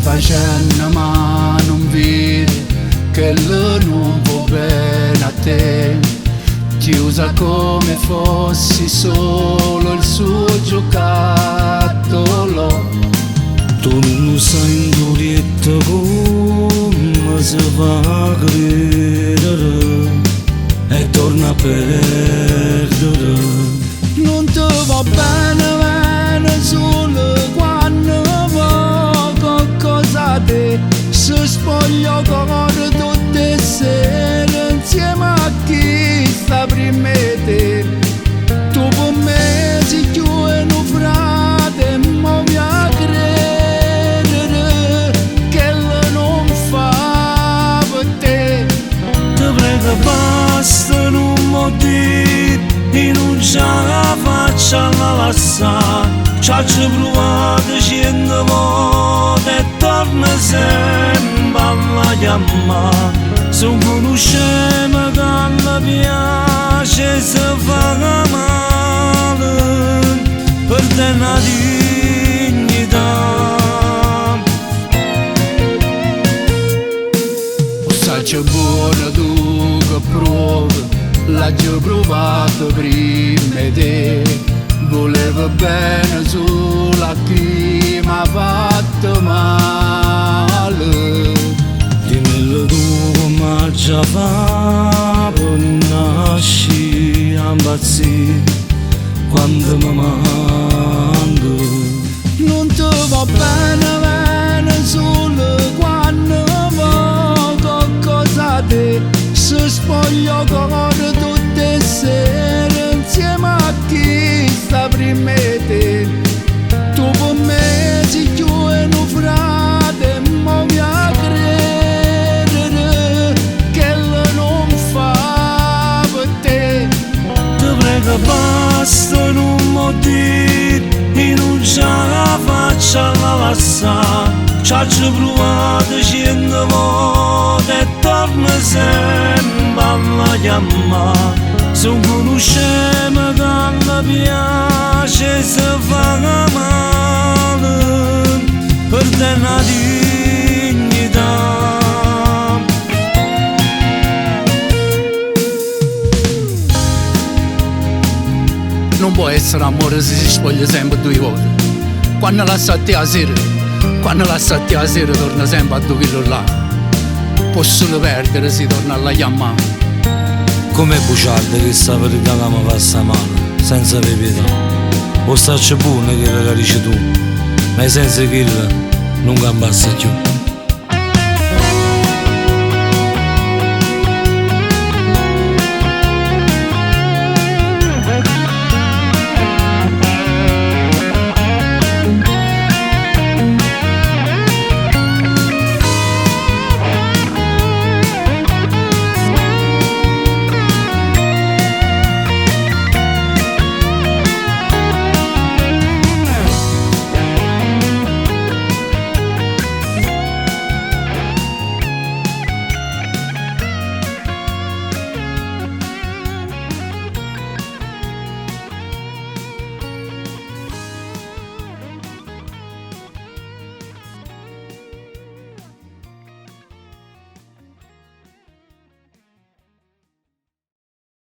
facendo ma non vedi che non va bene a te. Ti usa come fossi solo il suo giocattolo. Tu non lo sai indurietta come si fa a credere e torna a perdere. Non ti va bene solo quando va qualcosa te. Si spoglia cuore tutte le sere insieme a chi sta prima di te. Tu per me sei più un frate e mi a credere che non fa per te. Ti prego basta non mi dire e non ce la faccio alla lassare. Ci ho provato 100 volte e torna sempre alla chiamare. Sono conosciamo che mi piace se fa male per te una dignità. O sai buono tu che provi, l'ha già provato prima di te. Volevo bene solo a chi mi ha fatto male. Dimmelo tu come già fa per nasci a impazzire quando mi manco. Non ti va bene solo quando va qualcosa te. Si spoglia cuore tutte le sere insieme a chi sta prima di te. Tu per me sei più un frate e mi a credere che non fa per te. Ti prego basta non mi dire e non ce la faccio alla lassare. Ci ho provato 100 volte e torna sempre alla chiamare. Sono conosciamo che mi piace se fa male per te una dignità. Non può essere amore se si spoglia sempre 2 volte. Quando lasciati a sera, torna sempre a 2 kg là. Può solo perdere se torna alla chiamare. Come bugiarda che sta verità che mi passa male, senza pietà. O stacci buono che la capisci tu, ma senza quello non campassa più.